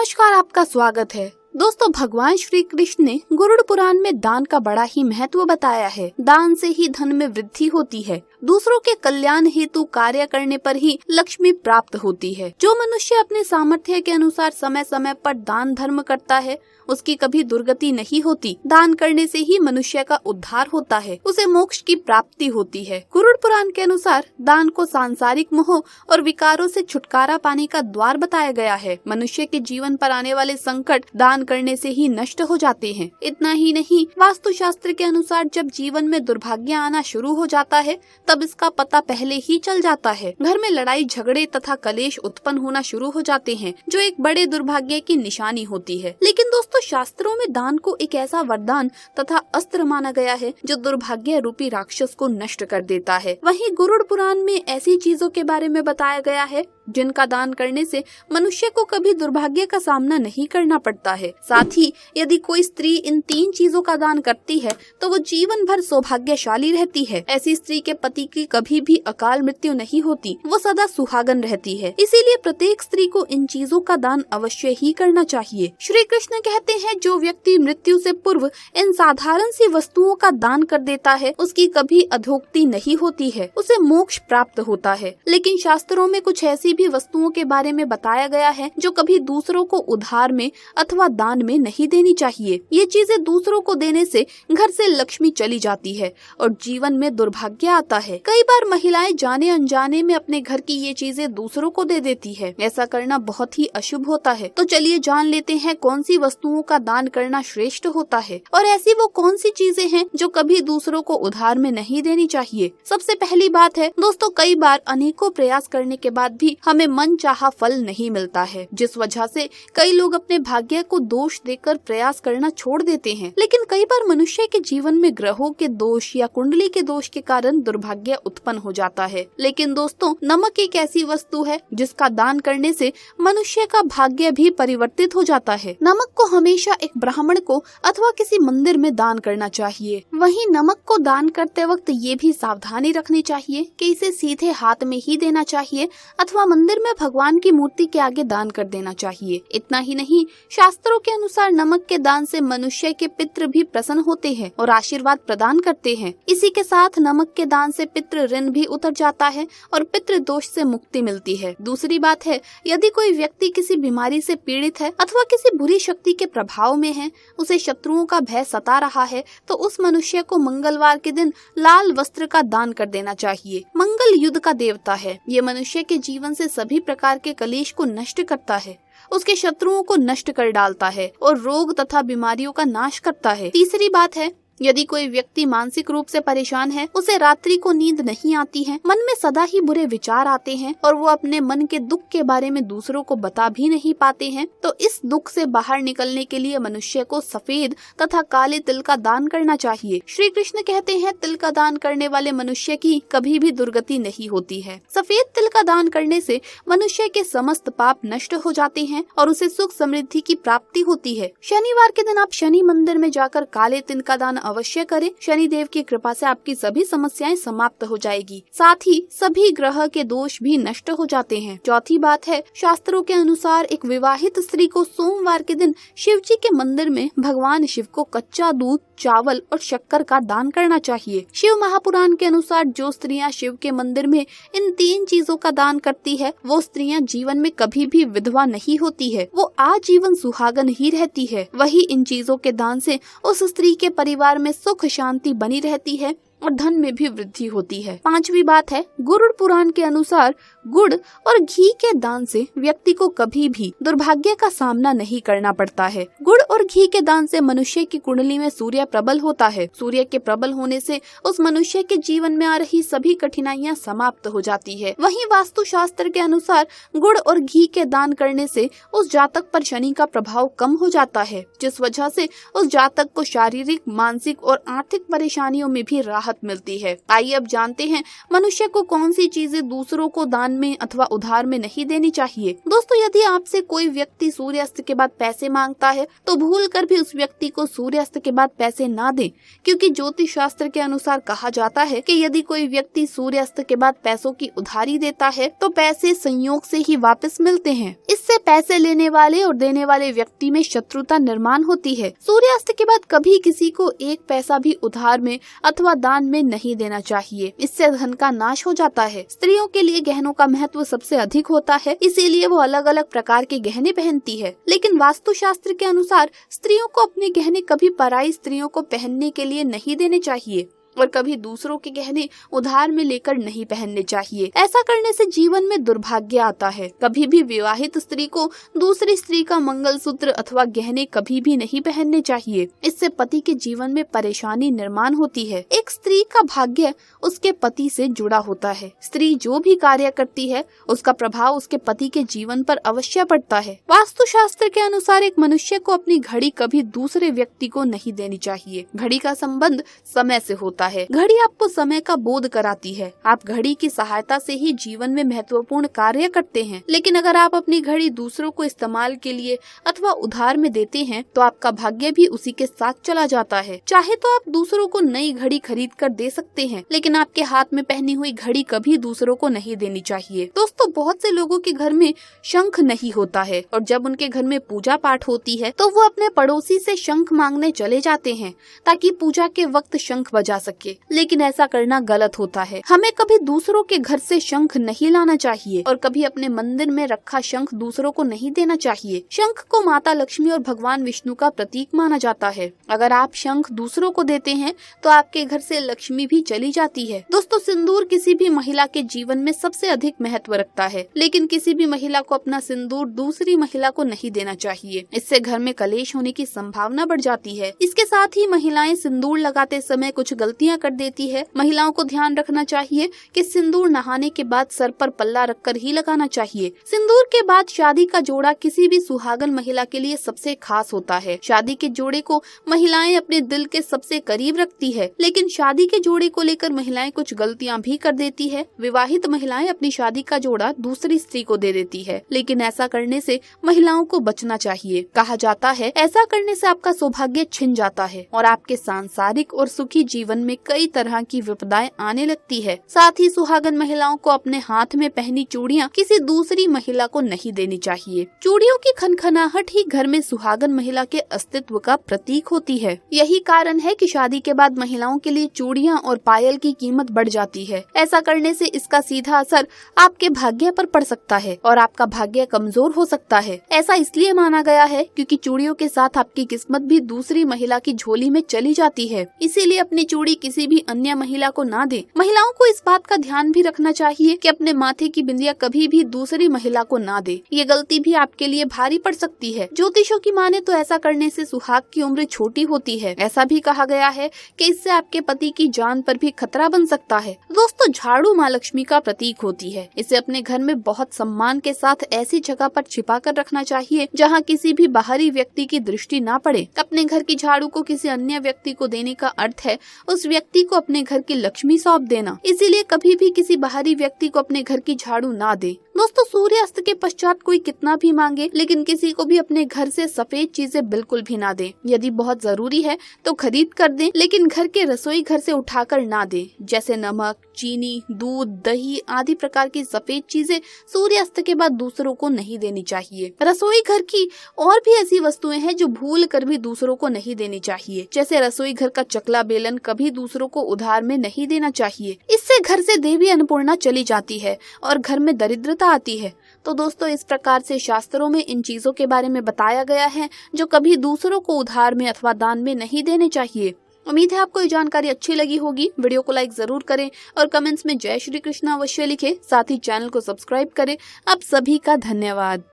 नमस्कार, आपका स्वागत है। दोस्तों, भगवान श्री कृष्ण ने गरुड़ पुराण में दान का बड़ा ही महत्व बताया है। दान से ही धन में वृद्धि होती है। दूसरों के कल्याण हेतु कार्य करने पर ही लक्ष्मी प्राप्त होती है। जो मनुष्य अपने सामर्थ्य के अनुसार समय समय पर दान धर्म करता है, उसकी कभी दुर्गति नहीं होती। दान करने से ही मनुष्य का उद्धार होता है, उसे मोक्ष की प्राप्ति होती है। गरुड़ पुराण के अनुसार दान को सांसारिक मोह और विकारों से छुटकारा पाने का द्वार बताया गया है। मनुष्य के जीवन पर आने वाले संकट दान करने से ही नष्ट हो जाते हैं। इतना ही नहीं, वास्तु शास्त्र के अनुसार जब जीवन में दुर्भाग्य आना शुरू हो जाता है, तब इसका पता पहले ही चल जाता है। घर में लड़ाई झगड़े तथा कलेश उत्पन्न होना शुरू हो जाते हैं, जो एक बड़े दुर्भाग्य की निशानी होती है। लेकिन दोस्तों, शास्त्रों में दान को एक ऐसा वरदान तथा अस्त्र माना गया है जो दुर्भाग्य रूपी राक्षस को नष्ट कर देता है। वहीं गरुड़ पुराण में ऐसी चीजों के बारे में बताया गया है जिनका दान करने से मनुष्य को कभी दुर्भाग्य का सामना नहीं करना पड़ता है। साथ ही यदि कोई स्त्री इन 3 चीजों का दान करती है तो वो जीवन भर सौभाग्यशाली रहती है। ऐसी स्त्री के पति की कभी भी अकाल मृत्यु नहीं होती, वो सदा सुहागन रहती है। इसीलिए प्रत्येक स्त्री को इन चीजों का दान अवश्य ही करना चाहिए। श्री कृष्ण कहते हैं, जो व्यक्ति मृत्यु से पूर्व इन साधारण सी वस्तुओं का दान कर देता है, उसकी कभी अधोगति नहीं होती है, उसे मोक्ष प्राप्त होता है। लेकिन शास्त्रों में कुछ ऐसी भी वस्तुओं के बारे में बताया गया है जो कभी दूसरों को उधार में अथवा दान में नहीं देनी चाहिए। ये चीजें दूसरों को देने से घर से लक्ष्मी चली जाती है और जीवन में दुर्भाग्य आता है। कई बार महिलाएं जाने अनजाने में अपने घर की ये चीजें दूसरों को दे देती है। ऐसा करना बहुत ही अशुभ होता है। तो चलिए जान लेते हैं कौन सी वस्तुओं का दान करना श्रेष्ठ होता है और ऐसी वो कौन सी चीजें हैं जो कभी दूसरों को उधार में नहीं देनी चाहिए। सबसे पहली बात है दोस्तों, कई बार अनेकों प्रयास करने के बाद भी हमें मन चाहा फल नहीं मिलता है, जिस वजह से कई लोग अपने भाग्य को दोष देकर प्रयास करना छोड़ देते हैं। लेकिन कई बार मनुष्य के जीवन में ग्रहों के दोष या कुंडली के दोष के कारण दुर्भाग्य उत्पन्न हो जाता है। लेकिन दोस्तों, नमक एक ऐसी वस्तु है जिसका दान करने से मनुष्य का भाग्य भी परिवर्तित हो जाता है। नमक को हमेशा एक ब्राह्मण को अथवा किसी मंदिर में दान करना चाहिए। वहीं नमक को दान करते वक्त ये भी सावधानी रखनी चाहिए कि इसे सीधे हाथ में ही देना चाहिए अथवा मंदिर में भगवान की मूर्ति के आगे दान कर देना चाहिए। इतना ही नहीं, शास्त्रों के अनुसार नमक के दान से मनुष्य के पितृ भी प्रसन्न होते हैं और आशीर्वाद प्रदान करते हैं। इसी के साथ नमक के दान से पितृ ऋण भी उतर जाता है और पितृ दोष से मुक्ति मिलती है। दूसरी बात है, यदि कोई व्यक्ति किसी बीमारी से पीड़ित है अथवा किसी बुरी शक्ति के प्रभाव में है, उसे शत्रुओं का भय सता रहा है, तो उस मनुष्य को मंगलवार के दिन लाल वस्त्र का दान कर देना चाहिए। मंगल युद्ध का देवता है। ये मनुष्य के जीवन से सभी प्रकार के कलेश को नष्ट करता है, उसके शत्रुओं को नष्ट कर डालता है और रोग तथा बीमारियों का नाश करता है। तीसरी बात है, यदि कोई व्यक्ति मानसिक रूप से परेशान है, उसे रात्रि को नींद नहीं आती है, मन में सदा ही बुरे विचार आते हैं और वो अपने मन के दुख के बारे में दूसरों को बता भी नहीं पाते हैं, तो इस दुख से बाहर निकलने के लिए मनुष्य को सफेद तथा काले तिल का दान करना चाहिए। श्री कृष्ण कहते हैं, तिल का दान करने वाले मनुष्य की कभी भी दुर्गति नहीं होती है। सफेद तिल का दान करने से मनुष्य के समस्त पाप नष्ट हो जाते हैं और उसे सुख समृद्धि की प्राप्ति होती है। शनिवार के दिन आप शनि मंदिर में जाकर काले तिल का दान अवश्य करें। शनि देव की कृपा से आपकी सभी समस्याएं समाप्त हो जाएगी, साथ ही सभी ग्रह के दोष भी नष्ट हो जाते हैं। चौथी बात है, शास्त्रों के अनुसार एक विवाहित स्त्री को सोमवार के दिन शिव जी के मंदिर में भगवान शिव को कच्चा दूध, चावल और शक्कर का दान करना चाहिए। शिव महापुराण के अनुसार जो स्त्रियां शिव के मंदिर में इन 3 चीजों का दान करती है, वो स्त्रियां जीवन में कभी भी विधवा नहीं होती है, वो आजीवन सुहागन ही रहती है। वही इन चीजों के दान से उस स्त्री के परिवार में सुख शांति बनी रहती है और धन में भी वृद्धि होती है। 5वीं बात है, गरुड़ पुराण के अनुसार गुड़ और घी के दान से व्यक्ति को कभी भी दुर्भाग्य का सामना नहीं करना पड़ता है। गुड़ और घी के दान से मनुष्य की कुंडली में सूर्य प्रबल होता है। सूर्य के प्रबल होने से उस मनुष्य के जीवन में आ रही सभी कठिनाइयां समाप्त हो जाती है। वहीं वास्तु शास्त्र के अनुसार गुड़ और घी के दान करने से उस जातक पर शनि का प्रभाव कम हो जाता है, जिस वजह से उस जातक को शारीरिक, मानसिक और आर्थिक परेशानियों में भी राहत राहत मिलती है। आइए अब जानते हैं मनुष्य को कौन सी चीजें दूसरों को दान में अथवा उधार में नहीं देनी चाहिए। दोस्तों, यदि आपसे कोई व्यक्ति सूर्यास्त के बाद पैसे मांगता है तो भूल कर भी उस व्यक्ति को सूर्यास्त के बाद पैसे ना दें, क्योंकि ज्योतिष शास्त्र के अनुसार कहा जाता है कि यदि कोई व्यक्ति सूर्यास्त के बाद पैसों की उधारी देता है तो पैसे संयोग से ही वापस मिलते हैं। इससे पैसे लेने वाले और देने वाले व्यक्ति में शत्रुता निर्माण होती है। सूर्यास्त के बाद कभी किसी को एक पैसा भी उधार में अथवा दान में नहीं देना चाहिए, इससे धन का नाश हो जाता है। स्त्रियों के लिए गहनों का महत्व सबसे अधिक होता है, इसीलिए वो अलग अलग प्रकार के गहने पहनती है। लेकिन वास्तु शास्त्र के अनुसार स्त्रियों को अपने गहने कभी पराई स्त्रियों को पहनने के लिए नहीं देने चाहिए और कभी दूसरों के गहने उधार में लेकर नहीं पहनने चाहिए। ऐसा करने से जीवन में दुर्भाग्य आता है। कभी भी विवाहित स्त्री को दूसरी स्त्री का मंगलसूत्र अथवा गहने कभी भी नहीं पहनने चाहिए, इससे पति के जीवन में परेशानी निर्माण होती है। एक स्त्री का भाग्य उसके पति से जुड़ा होता है। स्त्री जो भी कार्य करती है उसका प्रभाव उसके पति के जीवन पर अवश्य पड़ता है। वास्तु शास्त्र के अनुसार एक मनुष्य को अपनी घड़ी कभी दूसरे व्यक्ति को नहीं देनी चाहिए। घड़ी का संबंध समय से होता है। घड़ी आपको समय का बोध कराती है। आप घड़ी की सहायता से ही जीवन में महत्वपूर्ण कार्य करते हैं। लेकिन अगर आप अपनी घड़ी दूसरों को इस्तेमाल के लिए अथवा उधार में देते हैं तो आपका भाग्य भी उसी के साथ चला जाता है। चाहे तो आप दूसरों को नई घड़ी खरीद कर दे सकते हैं, लेकिन आपके हाथ में पहनी हुई घड़ी कभी दूसरों को नहीं देनी चाहिए। दोस्तों, बहुत से लोगों के घर में शंख नहीं होता है और जब उनके घर में पूजा पाठ होती है तो वो अपने पड़ोसी से शंख मांगने चले जाते हैं ताकि पूजा के वक्त शंख बजा सके। लेकिन ऐसा करना गलत होता है। हमें कभी दूसरों के घर से शंख नहीं लाना चाहिए और कभी अपने मंदिर में रखा शंख दूसरों को नहीं देना चाहिए। शंख को माता लक्ष्मी और भगवान विष्णु का प्रतीक माना जाता है। अगर आप शंख दूसरों को देते हैं तो आपके घर से लक्ष्मी भी चली जाती है। दोस्तों, सिंदूर किसी भी महिला के जीवन में सबसे अधिक महत्व रखता है, लेकिन किसी भी महिला को अपना सिंदूर दूसरी महिला को नहीं देना चाहिए। इससे घर में कलेश होने की संभावना बढ़ जाती है। इसके साथ ही महिलाएं सिंदूर लगाते समय कुछ गलतियां कर देती है। महिलाओं को ध्यान रखना चाहिए कि सिंदूर नहाने के बाद सर पर पल्ला रखकर ही लगाना चाहिए। सिंदूर के बाद शादी का जोड़ा किसी भी सुहागन महिला के लिए सबसे खास होता है। शादी के जोड़े को महिलाएं अपने दिल के सबसे करीब रखती है, लेकिन शादी के जोड़े को लेकर महिलाएं कुछ गलतियां भी कर देती है। विवाहित महिलाएं अपनी शादी का जोड़ा दूसरी स्त्री को दे देती है, लेकिन ऐसा करने से महिलाओं को बचना चाहिए। कहा जाता है ऐसा करने से आपका सौभाग्य छिन जाता है और आपके सांसारिक और सुखी जीवन में कई तरह की विपदाएं आने लगती है। साथ ही सुहागन महिलाओं को अपने हाथ में पहनी चूड़ियां किसी दूसरी महिला को नहीं देनी चाहिए। चूड़ियों की खनखनाहट ही घर में सुहागन महिला के अस्तित्व का प्रतीक होती है। यही कारण है कि शादी के बाद महिलाओं के लिए चूड़ियां और पायल की कीमत बढ़ जाती है। ऐसा करने से इसका सीधा असर आपके भाग्य पर पड़ सकता है और आपका भाग्य कमजोर हो सकता है। ऐसा इसलिए माना गया है क्योंकि चूड़ियों के साथ आपकी किस्मत भी दूसरी महिला की झोली में चली जाती है। इसीलिए अपनी चूड़ी किसी भी अन्य महिला को ना दे। महिलाओं को इस बात का ध्यान भी रखना चाहिए कि अपने माथे की बिंदिया कभी भी दूसरी महिला को ना दे। ये गलती भी आपके लिए भारी पड़ सकती है। ज्योतिषों की माने तो ऐसा करने से सुहाग की उम्र छोटी होती है। ऐसा भी कहा गया है कि इससे आपके पति की जान पर भी खतरा बन सकता है। दोस्तों, झाड़ू माँ लक्ष्मी का प्रतीक होती है। इसे अपने घर में बहुत सम्मान के साथ ऐसी जगह पर छिपा कर रखना चाहिए जहाँ किसी भी बाहरी व्यक्ति की दृष्टि ना पड़े। अपने घर की झाड़ू को किसी अन्य व्यक्ति को देने का अर्थ है उस व्यक्ति को अपने घर की लक्ष्मी सौंप देना। इसीलिए कभी भी किसी बाहरी व्यक्ति को अपने घर की झाड़ू ना दे। दोस्तों, सूर्यास्त के पश्चात कोई कितना भी मांगे, लेकिन किसी को भी अपने घर से सफेद चीजें बिल्कुल भी ना दे। यदि बहुत जरूरी है तो खरीद कर दें, लेकिन घर के रसोई घर से उठाकर ना दें। जैसे नमक, चीनी, दूध, दही आदि प्रकार की सफेद चीजें सूर्यास्त के बाद दूसरों को नहीं देनी चाहिए। रसोई घर की और भी ऐसी वस्तुएं हैं जो भूल कर भी दूसरों को नहीं देनी चाहिए। जैसे रसोई घर का चकला बेलन कभी दूसरों को उधार में नहीं देना चाहिए। इससे घर से देवी अन्नपूर्णा चली जाती है और घर में दरिद्रता आती है। तो दोस्तों, इस प्रकार से शास्त्रों में इन चीजों के बारे में बताया गया है जो कभी दूसरों को उधार में अथवा दान में नहीं देने चाहिए। उम्मीद है आपको ये जानकारी अच्छी लगी होगी। वीडियो को लाइक जरूर करें और कमेंट्स में जय श्री कृष्ण अवश्य लिखें। साथ ही चैनल को सब्सक्राइब करें। आप सभी का धन्यवाद।